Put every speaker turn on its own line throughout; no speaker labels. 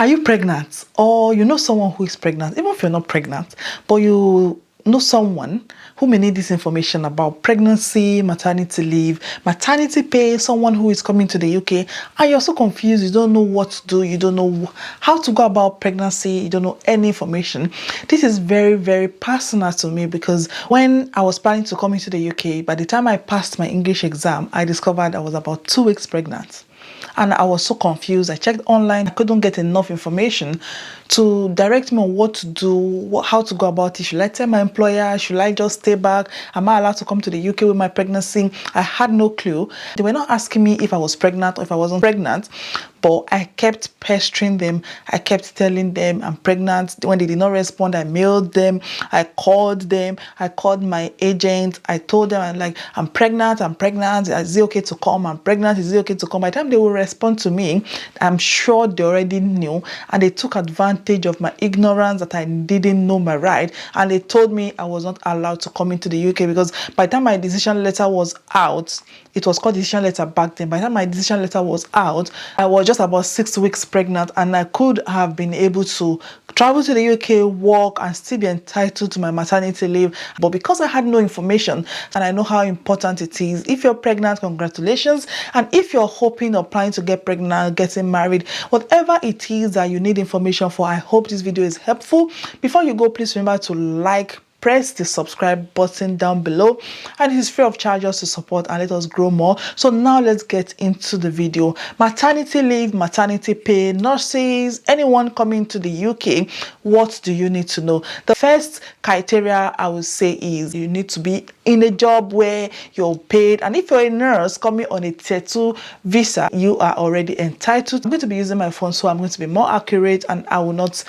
Are you pregnant, or you know someone who is pregnant? Even if you're not pregnant, but you know someone who may need this information about pregnancy, maternity leave, maternity pay, someone who is coming to the UK, and you're so confused, you don't know what to do, you don't know how to go about pregnancy, you don't know any information. This is very, very personal to me, because when I was planning to come into the UK, by the time I passed my English exam, I discovered I was about 2 weeks pregnant. And I was so confused. I checked online. I couldn't get enough information to direct me on what to do, how to go about it. Should I tell my employer? Should I just stay back? Am I allowed to come to the UK with my pregnancy? I had no clue. They were not asking me if I was pregnant or if I wasn't pregnant, but I kept pestering them. I kept telling them I'm pregnant. When they did not respond, I mailed them. I called them. I called my agent. I told them, I'm pregnant. Is it okay to come? I'm pregnant. Is it okay to come? By the time they will respond to me, I'm sure they already knew, and they took advantage of my ignorance that I didn't know my right, and they told me I was not allowed to come into the UK, because by the time my decision letter was out, it was called decision letter back then. By the time my decision letter was out, I was just about 6 weeks pregnant, and I could have been able to travel to the UK, work, and still be entitled to my maternity leave. But because I had no information, and I know how important it is, if you're pregnant, congratulations. And if you're hoping or planning to get pregnant, getting married, whatever it is that you need information for, I hope this video is helpful. Before you go, please remember to press the subscribe button down below, and it is free of charge to support and let us grow more. So now let's get into the video. Maternity leave, maternity pay, nurses, anyone coming to the UK, what do you need to know? The first criteria I would say is you need to be in a job where you're paid, and if you're a nurse coming on a tier 2 visa, you are already entitled. I'm going to be using my phone, so I'm going to be more accurate and I will not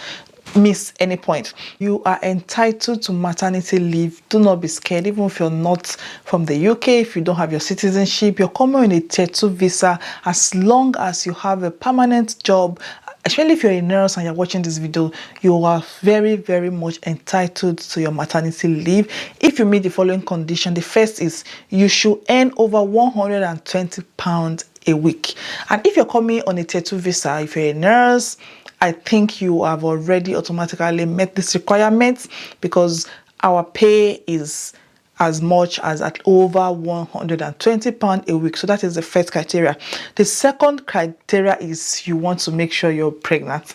miss any point. You are entitled to maternity leave. Do not be scared. Even if you're not from the UK, if you don't have your citizenship, you're coming on a tier 2 visa, as long as you have a permanent job, especially if you're a nurse and you're watching this video, you are very, very much entitled to your maternity leave if you meet the following condition. The first is you should earn over £120 a week. And if you're coming on a tier 2 visa, if you're a nurse, I think you have already automatically met this requirement, because our pay is as much as at over £120 a week. So that is the first criteria. The second criteria is you want to make sure you're pregnant.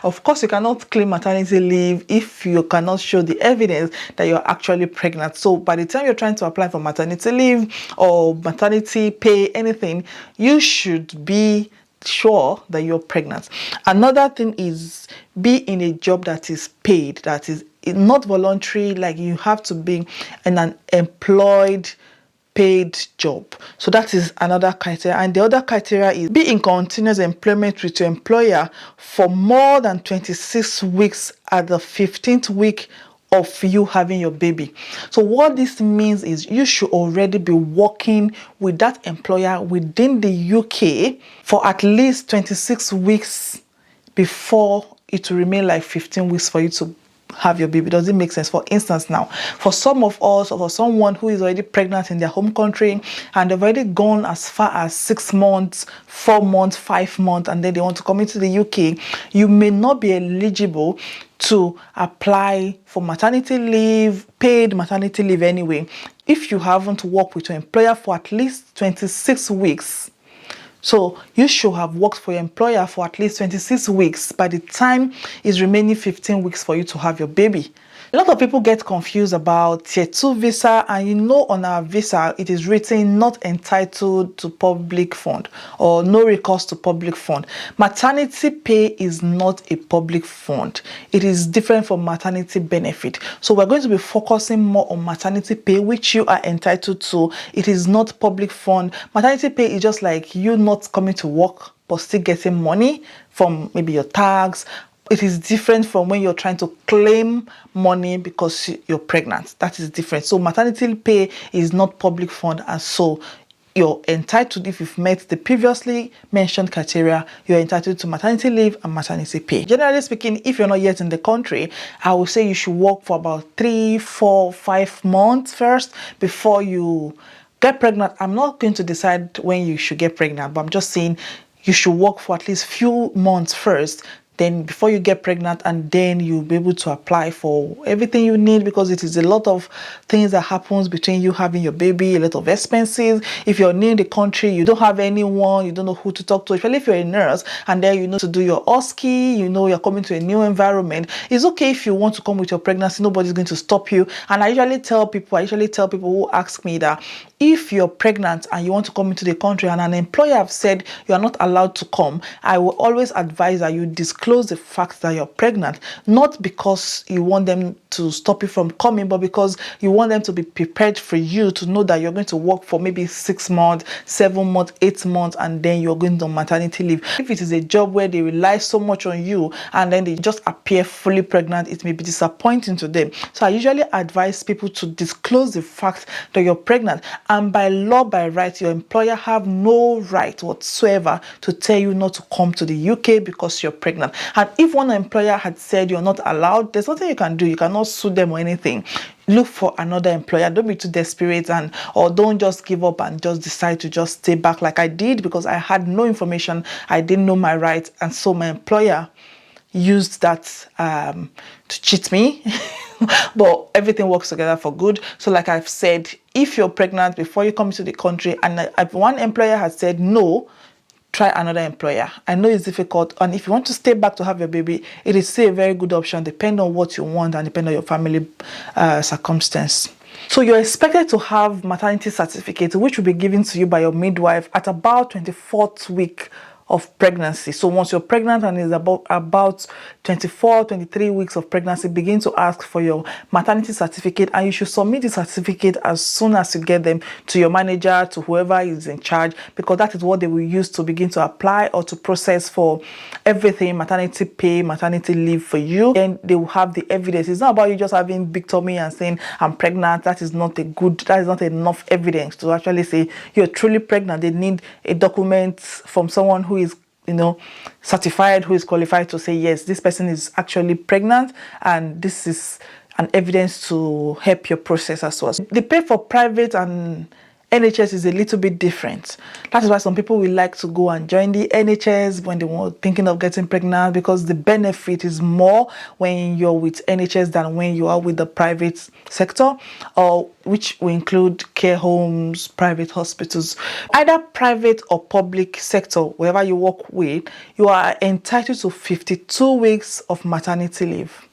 Of course, you cannot claim maternity leave if you cannot show the evidence that you're actually pregnant. So by the time you're trying to apply for maternity leave or maternity pay, anything, you should be sure that you're pregnant. Another thing is be in a job that is paid, that is not voluntary, like you have to be in an employed paid job. So that is another criteria. And the other criteria is be in continuous employment with your employer for more than 26 weeks at the 15th week of you having your baby. So what this means is you should already be working with that employer within the UK for at least 26 weeks before it will remain like 15 weeks for you to have your baby. Does it make sense? For instance, now for some of us, or for someone who is already pregnant in their home country and they've already gone as far as 6 months, 4 months, 5 months, and then they want to come into the UK, you may not be eligible to apply for maternity leave, paid maternity leave anyway, if you haven't worked with your employer for at least 26 weeks. So you should have worked for your employer for at least 26 weeks by the time it's remaining 15 weeks for you to have your baby. A lot of people get confused about tier 2 visa, and you know on our visa it is written not entitled to public fund or no recourse to public fund. Maternity pay is not a public fund. It is different from maternity benefit. So we're going to be focusing more on maternity pay, which you are entitled to. It is not public fund. Maternity pay is just like you not coming to work but still getting money from maybe your tax. It is different from when you're trying to claim money because you're pregnant. That is different. So maternity pay is not public fund, and so you're entitled, if you've met the previously mentioned criteria, you're entitled to maternity leave and maternity pay. Generally speaking, if you're not yet in the country, I would say you should work for about 3, 4, 5 months first before you get pregnant. I'm not going to decide when you should get pregnant, but I'm just saying you should work for at least few months first then before you get pregnant, and then you'll be able to apply for everything you need, because it is a lot of things that happens between you having your baby, a lot of expenses. If you're new in the country, you don't have anyone, you don't know who to talk to, especially if you're a nurse and then you know to do your OSCE, you know you're coming to a new environment. It's okay if you want to come with your pregnancy, nobody's going to stop you. And I usually tell people who ask me that if you're pregnant and you want to come into the country and an employer have said you are not allowed to come, I will always advise that you disclose the fact that you're pregnant, not because you want them to stop you from coming, but because you want them to be prepared for you to know that you're going to work for maybe 6 months, 7 months, 8 months, and then you're going on maternity leave. If it is a job where they rely so much on you and then they just appear fully pregnant, it may be disappointing to them. So I usually advise people to disclose the fact that you're pregnant. And by law, by right, your employer have no right whatsoever to tell you not to come to the UK because you're pregnant. And if one employer had said you're not allowed, there's nothing you can do. You cannot sue them or anything. Look for another employer. Don't be too desperate, or don't just give up and just decide to just stay back like I did, because I had no information. I didn't know my rights, and so my employer used that to cheat me. But everything works together for good. So like I've said, if you're pregnant before you come to the country and if one employer has said no, try another employer. I know it's difficult, and if you want to stay back to have your baby, it is still a very good option, depending on what you want and depending on your family circumstance. So you're expected to have maternity certificate, which will be given to you by your midwife at about 24th week of pregnancy. So once you're pregnant and is about 24, 23 weeks of pregnancy, begin to ask for your maternity certificate, and you should submit the certificate as soon as you get them to your manager, to whoever is in charge, because that is what they will use to begin to apply or to process for everything, maternity pay, maternity leave for you. And they will have the evidence. It's not about you just having big tummy and saying I'm pregnant. That is not enough evidence to actually say you're truly pregnant. They need a document from someone who is certified, who is qualified to say yes, this person is actually pregnant, and this is an evidence to help your process as well. The pay for private and NHS is a little bit different. That is why some people will like to go and join the NHS when they were thinking of getting pregnant, because the benefit is more when you're with NHS than when you are with the private sector, or which will include care homes, private hospitals. Either private or public sector, wherever you work with, you are entitled to 52 weeks of maternity leave,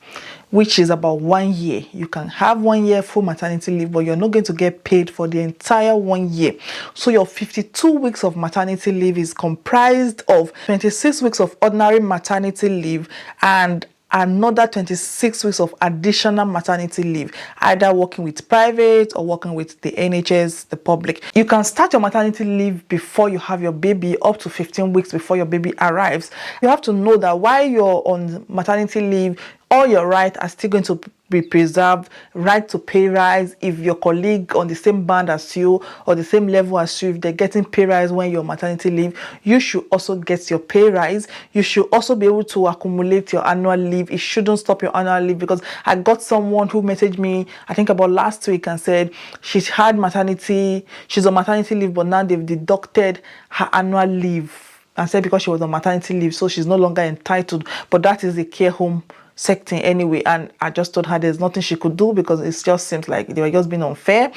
which is about 1 year. You can have 1 year full maternity leave, but you're not going to get paid for the entire 1 year. So your 52 weeks of maternity leave is comprised of 26 weeks of ordinary maternity leave and another 26 weeks of additional maternity leave, either working with private or working with the NHS, the public. You can start your maternity leave before you have your baby, up to 15 weeks before your baby arrives. You have to know that while you're on maternity leave, all your rights are still going to be preserved. Right to pay rise if your colleague on the same band as you or the same level as you, if they're getting pay rise when you're on maternity leave, you should also get your pay rise. You should also be able to accumulate your annual leave. It shouldn't stop your annual leave, because I got someone who messaged me, I think about last week, and said she's on maternity leave, but now they've deducted her annual leave and said because she was on maternity leave, so she's no longer entitled. But that is a care home sector anyway, and I just told her there's nothing she could do, because it just seems like they were just being unfair.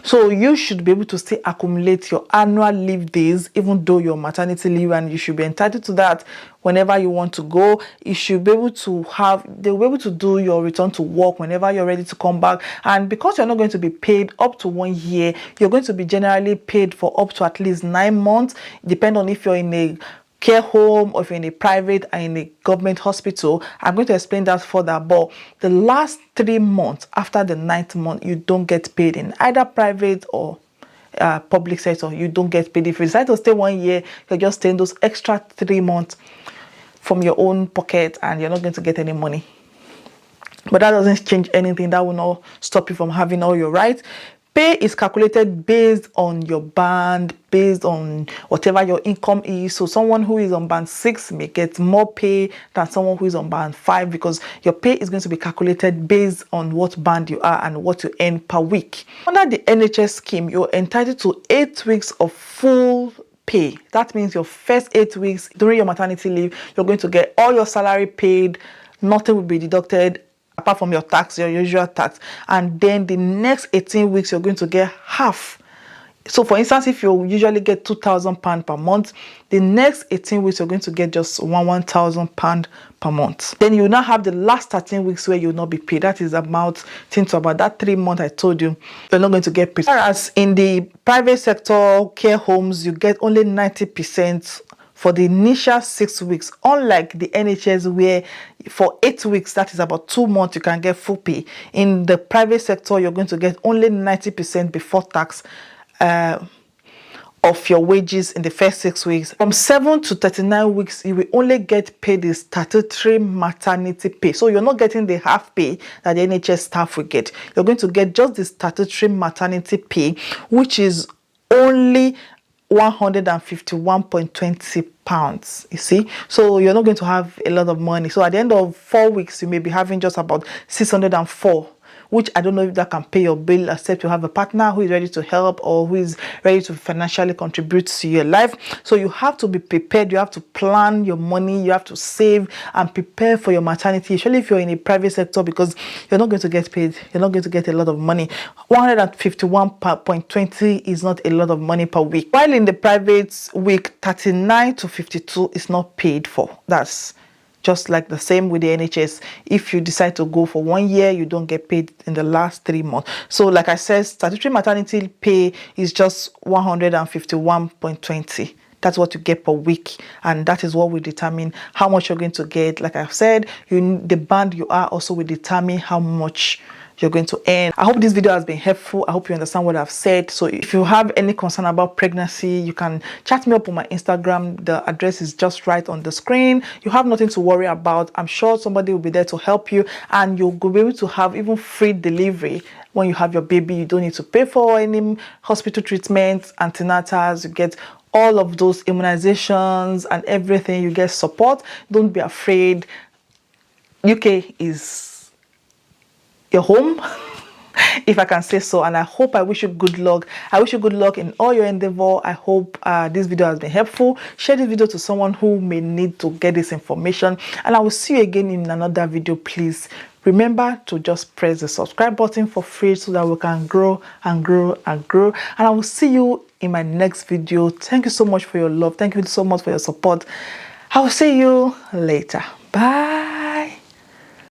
So you should be able to still accumulate your annual leave days even though you're maternity leave, and you should be entitled to that whenever you want to go. You should be able to they'll be able to do your return to work whenever you're ready to come back. And because you're not going to be paid up to 1 year, you're going to be generally paid for up to at least 9 months, depending on if you're in a care home or if you're in a private and in a government hospital. I'm going to explain that further, but the last 3 months after the 9th month, you don't get paid in either private or public sector. You don't get paid. If you decide to stay 1 year, you're just staying those extra 3 months from your own pocket, and you're not going to get any money. But that doesn't change anything. That will not stop you from having all your rights. Pay is calculated based on your band, based on whatever your income is. So someone who is on band 6 may get more pay than someone who is on band 5, because your pay is going to be calculated based on what band you are and what you earn per week. Under the NHS scheme, you're entitled to 8 weeks of full pay. That means your first 8 weeks during your maternity leave, you're going to get all your salary paid, nothing will be deducted apart from your tax, your usual tax. And then the next 18 weeks, you're going to get half. So for instance, if you usually get £2,000 per month, the next 18 weeks, you're going to get just £1,000 per month. Then you now have the last 13 weeks where you'll not be paid. That is about that 3 months I told you, you're not going to get paid. Whereas in the private sector, care homes, you get only 90% for the initial 6 weeks, unlike the NHS where for 8 weeks, that is about 2 months, you can get full pay. In the private sector, you're going to get only 90% before tax of your wages in the first 6 weeks. From 7 to 39 weeks, you will only get paid the statutory maternity pay. So you're not getting the half pay that the NHS staff will get. You're going to get just the statutory maternity pay, which is only £151.20. You see, so you're not going to have a lot of money. So at the end of 4 weeks, you may be having just about 604, which I don't know if that can pay your bill, except you have a partner who is ready to help or who is ready to financially contribute to your life. So you have to be prepared. You have to plan your money. You have to save and prepare for your maternity, especially if you're in a private sector, because you're not going to get paid. You're not going to get a lot of money. 151.20 is not a lot of money per week. While in the private week, 39 to 52 is not paid for. That's just like the same with the NHS. If you decide to go for 1 year, you don't get paid in the last 3 months. So like I said, statutory maternity pay is just 151.20. That's what you get per week, and that is what will determine how much you're going to get. Like I've said, the band you are also will determine how much you're going to earn. I hope this video has been helpful. I hope you understand what I've said. So if you have any concern about pregnancy, you can chat me up on my Instagram. The address is just right on the screen. You have nothing to worry about. I'm sure somebody will be there to help you, and you'll be able to have even free delivery when you have your baby. You don't need to pay for any hospital treatments, antenatals. You get all of those immunizations and everything. You get support. Don't be afraid. UK is your home, if I can say so. And I wish you good luck. I wish you good luck in all your endeavor. I hope this video has been helpful. Share this video to someone who may need to get this information, and I will see you again in another video. Please remember to just press the subscribe button for free so that we can grow and grow and grow. And I will see you in my next video. Thank you so much for your love. Thank you so much for your support. I will see you later. Bye.